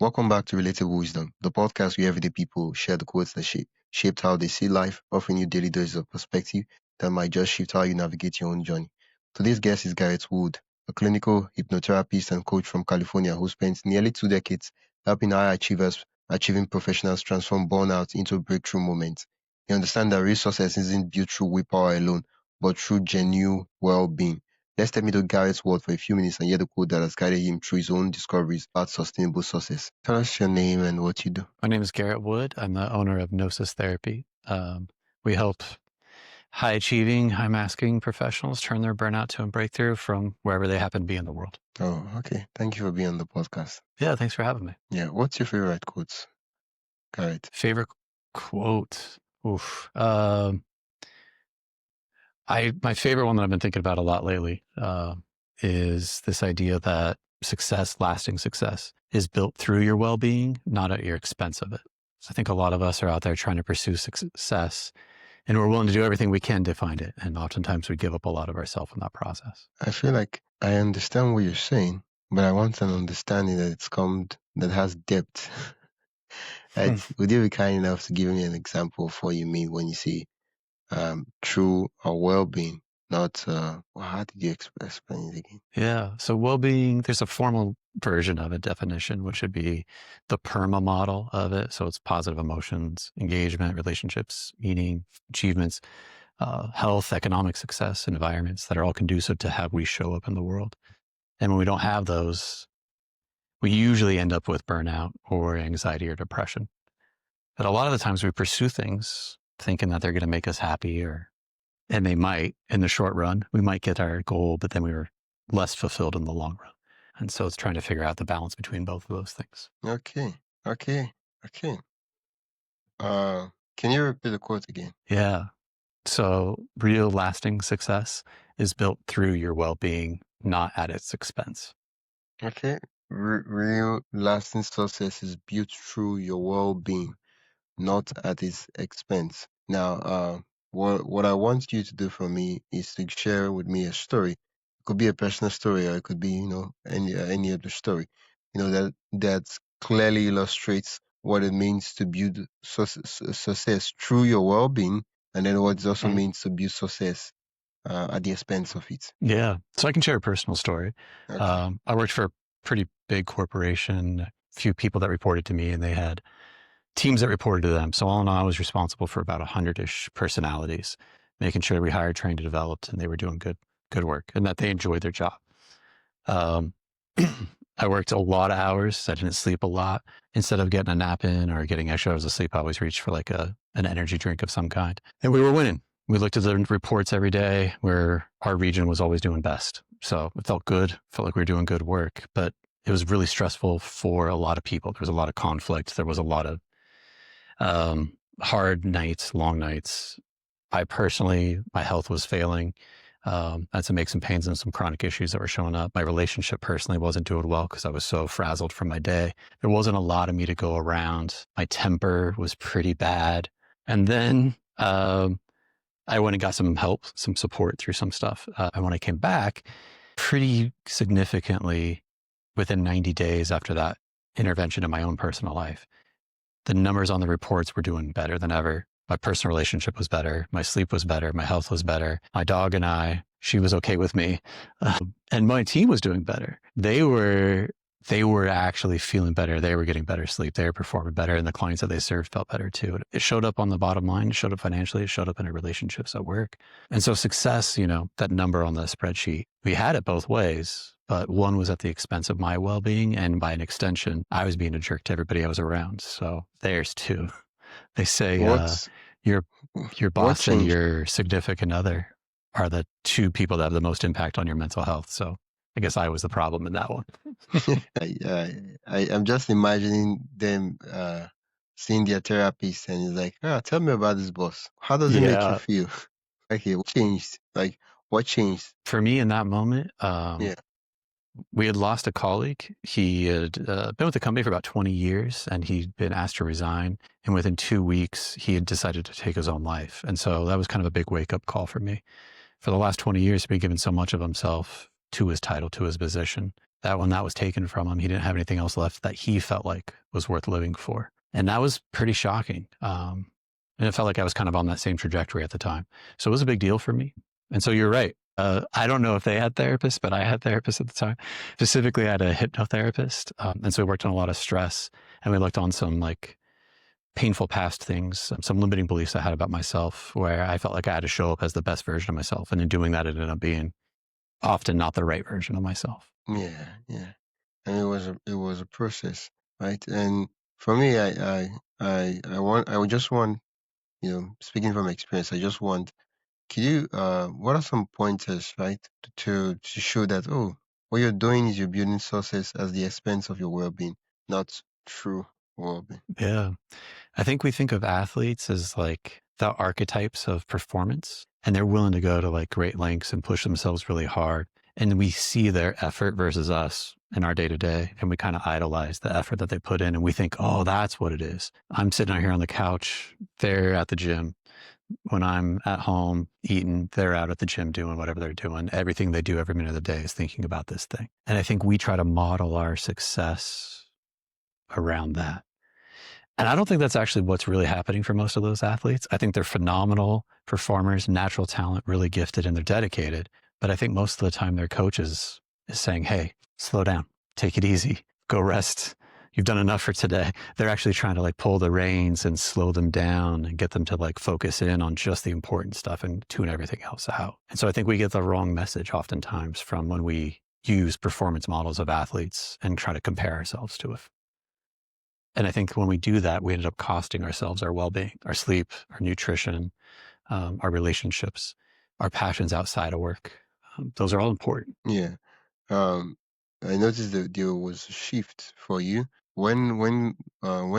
Welcome back to Relatable Wisdom, the podcast where everyday people share the quotes that shaped how they see life, offering you daily doses of perspective that might just shift how you navigate your own journey. Today's guest is Garrett Wood, a clinical hypnotherapist and coach from California who spent nearly 2 decades helping high achievers, achieving professionals transform burnout into breakthrough moments. He understands that real success isn't built through willpower alone, but through genuine well-being. Let's step into Garrett's world for a few minutes and hear the quote that has guided him through his own discoveries about sustainable success. Tell us your name and what you do. My name is Garrett Wood. I'm the owner of Gnosis Therapy. We help high-achieving, high-masking professionals turn their burnout to a breakthrough from wherever they happen to be in the world. Oh, okay. Thank you for being on the podcast. Yeah, thanks for having me. Yeah. What's your favorite quotes, Garrett? Favorite quote? Oof. My favorite one that I've been thinking about a lot lately is this idea that lasting success, is built through your well-being, not at your expense of it. So I think a lot of us are out there trying to pursue success, and we're willing to do everything we can to find it. And oftentimes we give up a lot of ourselves in that process. I feel like I understand what you're saying, but I want an understanding that has depth. Would you be kind enough to give me an example of what you mean when you say true or well-being? Not how did you explain it again? Yeah. So well-being, there's a formal version of a definition, which would be the PERMA model of it. So it's positive emotions, engagement, relationships, eating, achievements, health, economic success, and environments that are all conducive to how we show up in the world. And when we don't have those, we usually end up with burnout or anxiety or depression. But a lot of the times we pursue things thinking that they're going to make us happy, and they might in the short run. We might get our goal, but then we were less fulfilled in the long run. And so it's trying to figure out the balance between both of those things. Okay. Can you repeat the quote again? Yeah. So real lasting success is built through your well-being, not at its expense. Okay. Real lasting success is built through your well-being, not at its expense. Now, what I want you to do for me is to share with me a story. It could be a personal story, or it could be, any other story, that clearly illustrates what it means to build success through your well-being, and then what it also means to build success at the expense of it. Yeah. So I can share a personal story. Okay. I worked for a pretty big corporation, a few people that reported to me, and they had teams that reported to them. So all in all, I was responsible for about 100-ish personalities, making sure we hired, trained, and developed, and they were doing good work and that they enjoyed their job. I worked a lot of hours. I didn't sleep a lot. Instead of getting a nap in or getting extra hours of sleep, I always reached for like an energy drink of some kind. And we were winning. We looked at the reports every day where our region was always doing best. So it felt good, felt like we were doing good work, but it was really stressful for a lot of people. There was a lot of conflict. There was a lot of hard nights, long nights. My health was failing. I had some aches and pains and some chronic issues that were showing up. My relationship personally wasn't doing well because I was so frazzled from my day. There wasn't a lot of me to go around. My temper was pretty bad. And then I went and got some help, some support through some stuff. And when I came back, pretty significantly within 90 days after that intervention in my own personal life, the numbers on the reports were doing better than ever. My personal relationship was better. My sleep was better. My health was better. My dog and she was okay with me. And my team was doing better. They were actually feeling better. They were getting better sleep. They were performing better. And the clients that they served felt better too. It showed up on the bottom line. It showed up financially. It showed up in our relationships at work. And so success, that number on the spreadsheet, we had it both ways, but one was at the expense of my well-being. And by an extension, I was being a jerk to everybody I was around. So there's two. They say your boss and your significant other are the two people that have the most impact on your mental health. So I guess I was the problem in that one. I'm just imagining them seeing their therapist and he's like, tell me about this boss. How does it make you feel? Okay, what changed? What changed? For me in that moment, we had lost a colleague. He had been with the company for about 20 years and he'd been asked to resign. And within 2 weeks, he had decided to take his own life. And so that was kind of a big wake-up call for me. For the last 20 years, he'd been given so much of himself to his title, to his position. that when that was taken from him, he didn't have anything else left that he felt like was worth living for. And that was pretty shocking. And it felt like I was kind of on that same trajectory at the time. So it was a big deal for me. And so you're right. I don't know if they had therapists, but I had therapists at the time. Specifically, I had a hypnotherapist. And so we worked on a lot of stress, and we looked on some like painful past things, some limiting beliefs I had about myself, where I felt like I had to show up as the best version of myself. And in doing that, it ended up being often not the right version of myself. Yeah, yeah. And it was a process, right? And for me, I would just want, speaking from experience, I just want, can you, what are some pointers, right, to show that, oh, what you're doing is you're building success at the expense of your well-being, not true well-being. Yeah. I think we think of athletes as like the archetypes of performance, and they're willing to go to like great lengths and push themselves really hard. And we see their effort versus us in our day to day, and we kind of idolize the effort that they put in. And we think, oh, that's what it is. I'm sitting out here on the couch. They're at the gym. When I'm at home eating, they're out at the gym doing whatever they're doing. Everything they do every minute of the day is thinking about this thing. And I think we try to model our success around that. And I don't think that's actually what's really happening for most of those athletes. I think they're phenomenal performers, natural talent, really gifted, and they're dedicated. But I think most of the time their coaches is saying, hey, slow down, take it easy, go rest. You've done enough for today. They're actually trying to like pull the reins and slow them down and get them to like focus in on just the important stuff and tune everything else out. And so I think we get the wrong message oftentimes from when we use performance models of athletes and try to compare ourselves to it. And I think when we do that, we end up costing ourselves our well-being, our sleep, our nutrition, our relationships, our passions outside of work. Those are all important. Yeah. Um, I noticed that there was a shift for you. When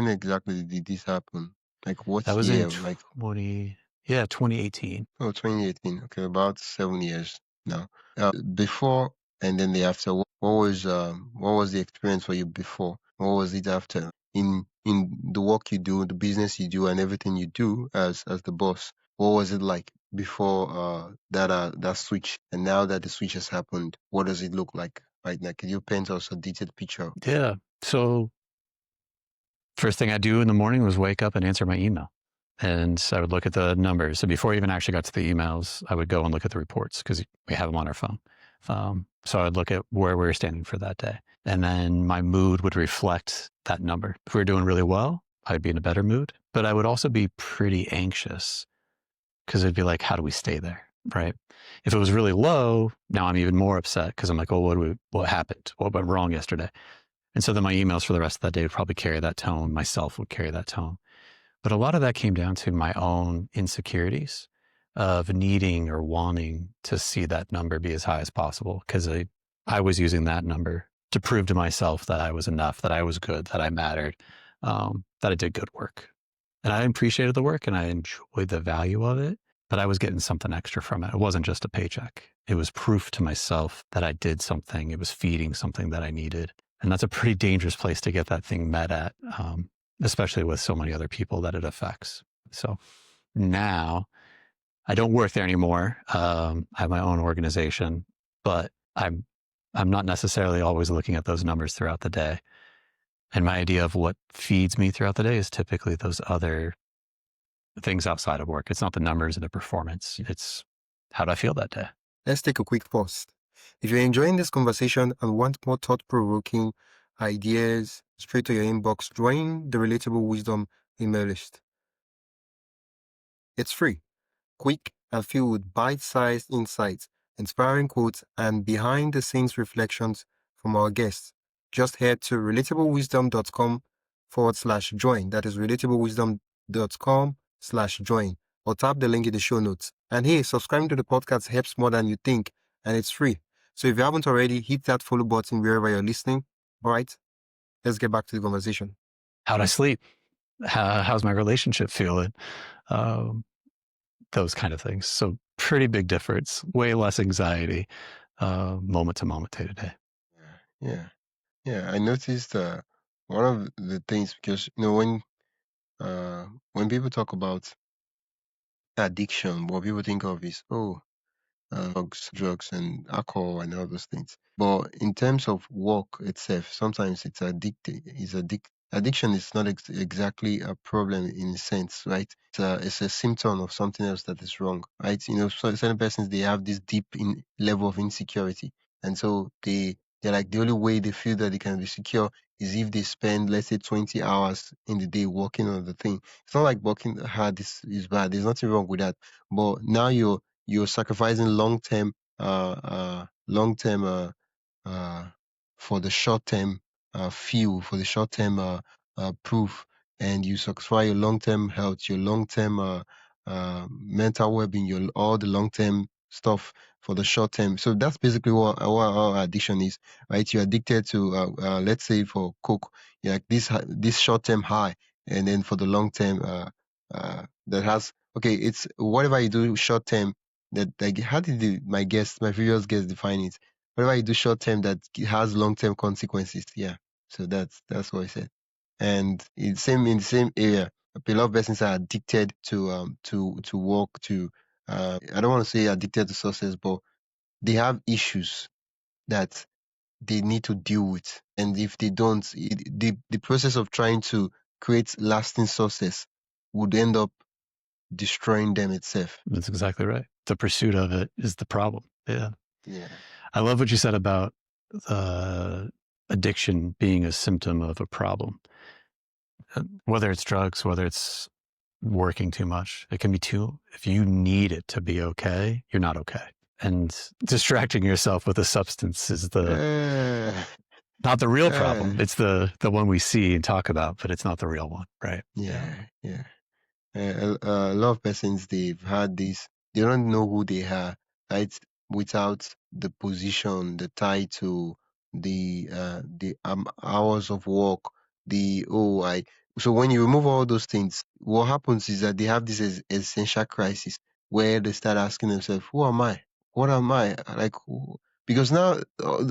exactly did this happen? Like what That was in year? Like 2018. 2018. Okay, about 7 years now. Before and then the after. What was the experience for you before? What was it after? In the work you do, the business you do, and everything you do as the boss. What was it like before that switch? And now that the switch has happened, what does it look like right now? Can you paint us a detailed picture? Yeah. So first thing I do in the morning was wake up and answer my email. And I would look at the numbers. So before I even actually got to the emails, I would go and look at the reports because we have them on our phone. So I'd look at where we were standing for that day. And then my mood would reflect that number. If we were doing really well, I'd be in a better mood. But I would also be pretty anxious because it'd be like, how do we stay there? Right. If it was really low, now I'm even more upset because I'm like, oh, what happened? What went wrong yesterday? And so then my emails for the rest of that day would probably carry that tone. Myself would carry that tone. But a lot of that came down to my own insecurities of needing or wanting to see that number be as high as possible because I was using that number to prove to myself that I was enough, that I was good, that I mattered, that I did good work. And I appreciated the work and I enjoyed the value of it, but I was getting something extra from it. It wasn't just a paycheck. It was proof to myself that I did something. It was feeding something that I needed. And that's a pretty dangerous place to get that thing met at, especially with so many other people that it affects. So now I don't work there anymore. I have my own organization, but I'm not necessarily always looking at those numbers throughout the day. And my idea of what feeds me throughout the day is typically those other things outside of work. It's not the numbers and the performance. It's how do I feel that day? Let's take a quick pause. If you're enjoying this conversation and want more thought-provoking ideas straight to your inbox, join the Relatable Wisdom email list. It's free, quick, and filled with bite-sized insights, inspiring quotes, and behind-the-scenes reflections from our guests. Just head to relatablewisdom.com/join. That is relatablewisdom.com/join. Or tap the link in the show notes. And hey, subscribing to the podcast helps more than you think, and it's free. So if you haven't already, hit that follow button wherever you're listening. All right, let's get back to the conversation. How'd I sleep? How's my relationship feeling? Those kind of things. So pretty big difference, way less anxiety, moment to moment, day to day. Yeah. I noticed one of the things, because when people talk about addiction, what people think of is, oh, drugs and alcohol and all those things. But in terms of work itself, sometimes it's addictive. Addiction is not exactly a problem in a sense, right? It's a symptom of something else that is wrong, right? So certain persons, they have this deep level of insecurity, and so they're like, the only way they feel that they can be secure is if they spend, let's say, 20 hours in the day working on the thing. It's not like working hard is bad. There's nothing wrong with that. But now you're sacrificing long term uh, for the short term feel, for the short term proof, and you sacrifice your long term health, your long term mental well being, your all the long term stuff for the short term. So that's basically what our addiction is, right? You're addicted to let's say for coke, yeah, like this short term high, and then for the long term that has, okay, it's whatever you do short term, that, like, how did my previous guest define it? Whatever you do short term that has long term consequences. Yeah. So that's what I said. And in the same area, a lot of persons are addicted to work, to I don't want to say addicted to success, but they have issues that they need to deal with. And if they don't, the process of trying to create lasting success would end up destroying them itself. That's exactly right. The pursuit of it is the problem. Yeah. Yeah. I love what you said about addiction being a symptom of a problem. Whether it's drugs, whether it's working too much, it can be too, if you need it to be okay, you're not okay. And distracting yourself with a substance is not the real problem. It's the one we see and talk about, but it's not the real one, right? Yeah. A lot of persons, they've had this, they don't know who they are, right? Without the position, the title, the hours of work, the oh I so when you remove all those things, what happens is that they have this essential crisis where they start asking themselves, who am I? What am I? Like, because now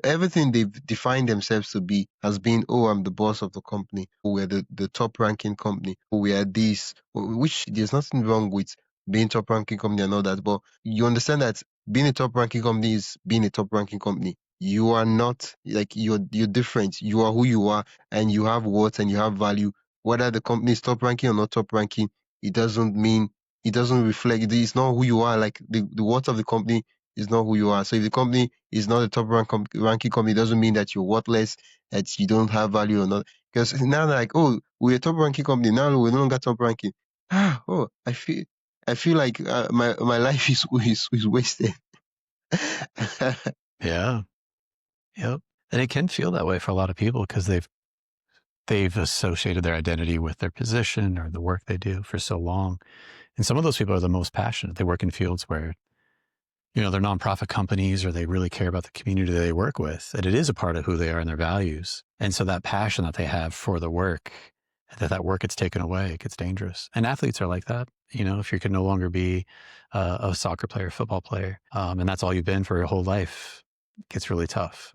everything they've defined themselves to be has been, oh, I'm the boss of the company, oh, we're the top ranking company, oh, we are this, which there's nothing wrong with being top ranking company and all that. But you understand that being a top ranking company is being a top ranking company. You are not, like, you're different. You are who you are, and you have worth and you have value. Whether the company is top ranking or not top ranking, it doesn't mean, it doesn't reflect. It's not who you are. Like, the worth of the company is not who you are. So if the company is not a top ranking company, it doesn't mean that you're worthless, that you don't have value or not. Because now they're like, oh, we're a top ranking company. Now we're no longer top ranking. Oh, I feel like my life is wasted. Yeah. Yep. And it can feel that way for a lot of people because they've associated their identity with their position or the work they do for so long. And some of those people are the most passionate. They work in fields where, they're nonprofit companies or they really care about the community they work with, and it is a part of who they are and their values. And so that passion that they have for the work, that work gets taken away, it gets dangerous. And athletes are like that. If you can no longer be a soccer player, football player, and that's all you've been for your whole life, it gets really tough.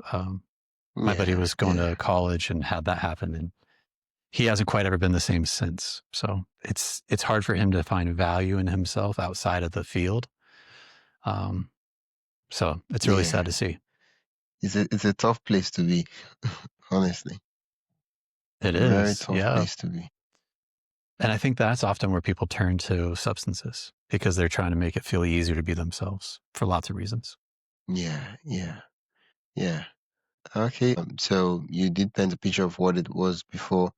My buddy was going to college and had that happen, and he hasn't quite ever been the same since. So it's hard for him to find value in himself outside of the field. So it's really sad to see. It's a tough place to be, honestly. It is a very tough place to be. And I think that's often where people turn to substances because they're trying to make it feel easier to be themselves for lots of reasons. Yeah. Okay. So you did paint a picture of what it was before,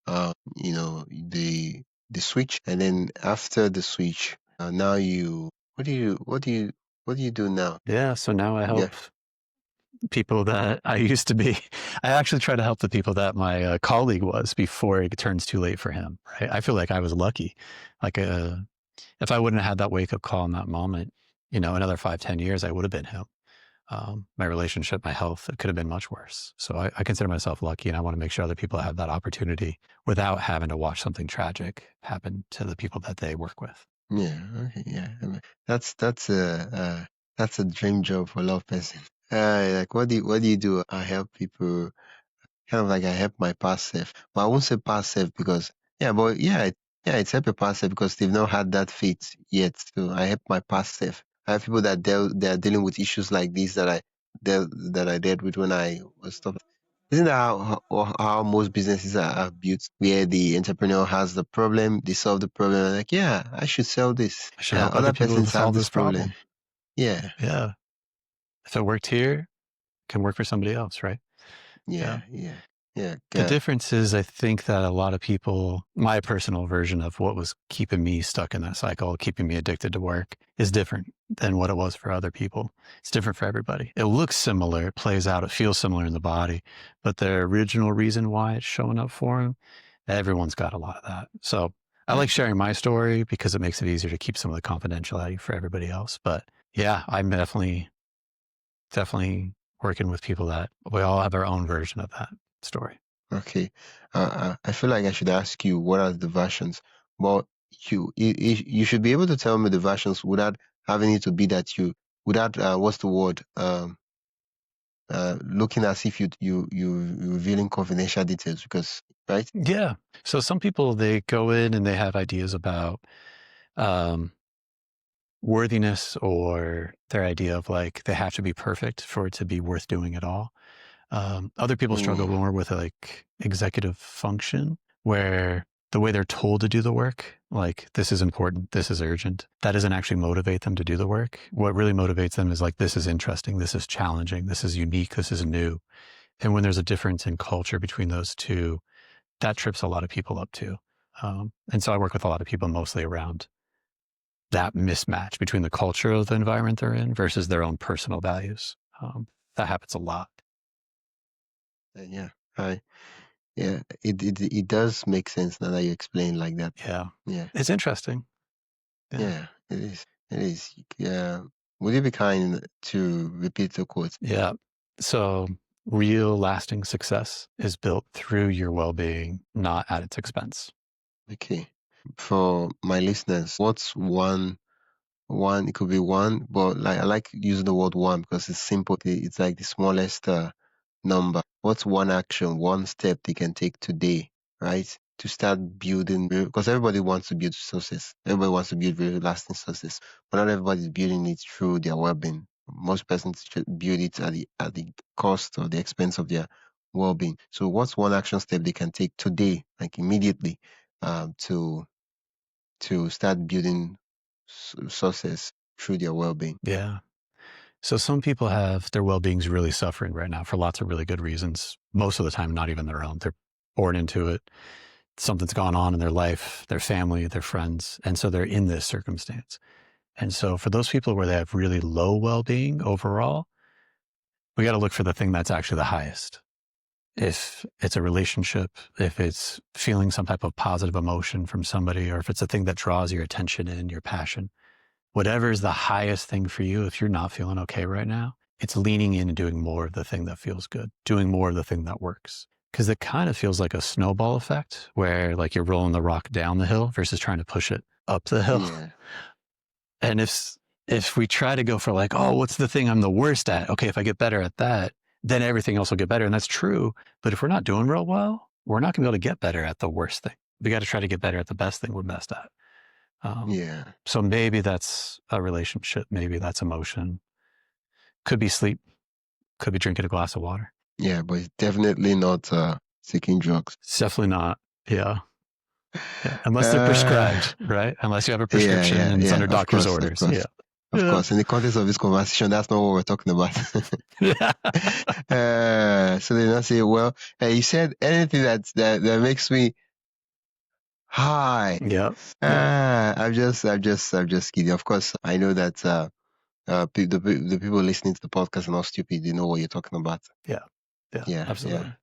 the switch, and then after the switch, now what do you do now? Yeah. So now I help people that I used to be. I actually try to help the people that my colleague was before it turns too late for him. Right? I feel like I was lucky. Like if I wouldn't have had that wake up call in that moment, another 5-10 years, I would have been him. My relationship, my health, it could have been much worse. So I consider myself lucky, and I want to make sure other people have that opportunity without having to watch something tragic happen to the people that they work with. Yeah. Okay. Yeah. I mean, that's a dream job for a lot of persons. Like, what do you do? I help people, kind of like I help my past self. But I won't say past self because, it's help your past self because they've not had that fate yet. So I help my past self. I have people that they are dealing with issues like this that I dealt with when I was stuff. Isn't that how most businesses are built? Where the entrepreneur has the problem, they solve the problem, and like, yeah, I should sell this. I should help other Other people to persons have solve this this problem. problem. Yeah, Yeah. If it worked here, it can work for somebody else, right? yeah, yeah. The difference is, I think that a lot of people, my personal version of what was keeping me stuck in that cycle, keeping me addicted to work, is different than what it was for other people. It's different for everybody. It looks similar, it plays out, it feels similar in the body, but the original reason why it's showing up for them, everyone's got a lot of that. So I like sharing my story because it makes it easier to keep some of the confidentiality for everybody else. But yeah, I'm definitely working with people that we all have our own version of that story. Okay. I feel like I should ask you what are the versions, but you should be able to tell me the versions without having it to be that you without what's the word looking as if you revealing confidential details because right. Yeah. So some people, they go in and they have ideas about worthiness, or their idea of like they have to be perfect for it to be worth doing at all. Other people struggle Ooh. more with like executive function, where the way they're told to do the work, like this is important, this is urgent, that doesn't actually motivate them to do the work. What really motivates them is like, this is interesting, this is challenging, this is unique, this is new. And when there's a difference in culture between those two, that trips a lot of people up too. And so I work with a lot of people mostly around that mismatch between the culture of the environment they're in versus their own personal values. That happens a lot. Yeah. I Yeah. It does make sense now that you explain like that. Yeah. Yeah. It's interesting. Yeah. It is. It is. Yeah. Would you be kind to repeat the quote? Yeah. So real lasting success is built through your well-being, not at its expense. Okay. For my listeners, what's one? It could be one, but like I like using the word one because it's simple. It's like the smallest number. What's one action, one step they can take today, right? To start building, because everybody wants to build success. Everybody wants to build very lasting success, but not everybody's building it through their well-being. Most persons build it at the cost or the expense of their well-being. So, what's one action step they can take today, like immediately, to start building success through their well-being? Yeah. So some people have their well-being's really suffering right now for lots of really good reasons. Most of the time, not even their own. They're born into it. Something's gone on in their life, their family, their friends. And so they're in this circumstance. And so for those people where they have really low well-being overall, we got to look for the thing that's actually the highest. If it's a relationship, if it's feeling some type of positive emotion from somebody, or if it's a thing that draws your attention and your passion, whatever is the highest thing for you, if you're not feeling okay right now, it's leaning in and doing more of the thing that feels good, doing more of the thing that works. Because it kind of feels like a snowball effect where like you're rolling the rock down the hill versus trying to push it up the hill. Yeah. And if we try to go for like, oh, what's the thing I'm the worst at? Okay, if I get better at that, then everything else will get better. And that's true. But if we're not doing real well, we're not gonna be able to get better at the worst thing. We got to try to get better at the best thing we're best at. Yeah. So maybe that's a relationship. Maybe that's emotion. Could be sleep. Could be drinking a glass of water. Yeah, but it's definitely not taking drugs. It's definitely not. Yeah. Unless they're Uh, prescribed, right? Unless you have a yeah, prescription and it's yeah. under Of doctor's course, of orders. course, Yeah. of course. In the context of this conversation, that's not what we're talking about. Yeah. So they not say, well, you said anything that makes me high. Yep. Yeah. I'm just kidding. Of course, I know that the people listening to the podcast are not stupid. They know what you're talking about. Yeah. Yeah. Yeah, Absolutely.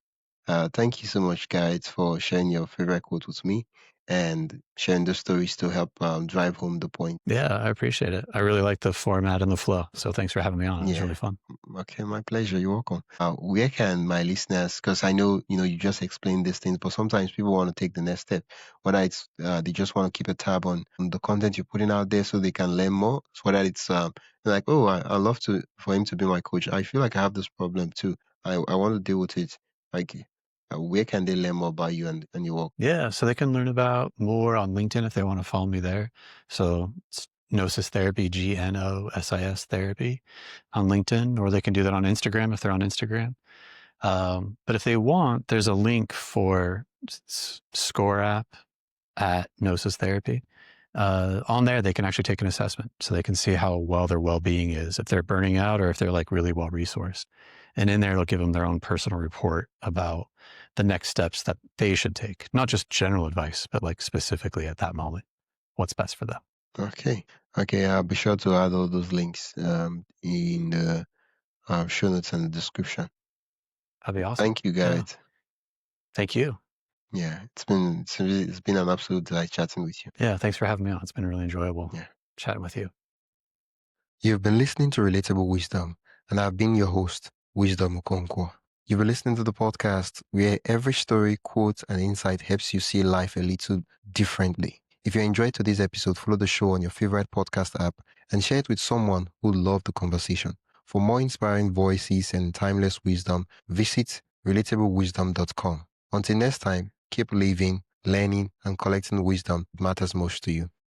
thank you so much, guys, for sharing your favorite quote with me and sharing the stories to help drive home the point. Yeah, I appreciate it. I really like the format and the flow. So thanks for having me on. It was Yeah. really fun. Okay, my pleasure. You're welcome. Where can my listeners, because I know you just explained these things, but sometimes people want to take the next step. Whether it's they just want to keep a tab on the content you're putting out there so they can learn more. So whether it's like, oh, I love to for him to be my coach. I feel like I have this problem too. I want to deal with it. Like, where can they learn more about you and your work? Yeah. So they can learn about more on LinkedIn if they want to follow me there. So it's Gnosis Therapy, Gnosis Therapy on LinkedIn, or they can do that on Instagram if they're on Instagram. But if they want, there's a link for Score app at Gnosis Therapy. On there, they can actually take an assessment so they can see how well their well-being is, if they're burning out or if they're like really well-resourced. And in there, it'll give them their own personal report about the next steps that they should take, not just general advice, but like specifically at that moment, what's best for them. Okay. I'll be sure to add all those links in the show notes and the description. That'd be awesome. Thank you, Garrett. Yeah. Thank you. Yeah, it's been an absolute delight chatting with you. Yeah, thanks for having me on. It's been really enjoyable chatting with you. You've been listening to Relatable Wisdom, and I've been your host, Wisdom Okonkwo. You've been listening to the podcast where every story, quote, and insight helps you see life a little differently. If you enjoyed today's episode, follow the show on your favorite podcast app and share it with someone who loved the conversation. For more inspiring voices and timeless wisdom, visit relatablewisdom.com. Until next time, keep living, learning, and collecting wisdom that matters most to you.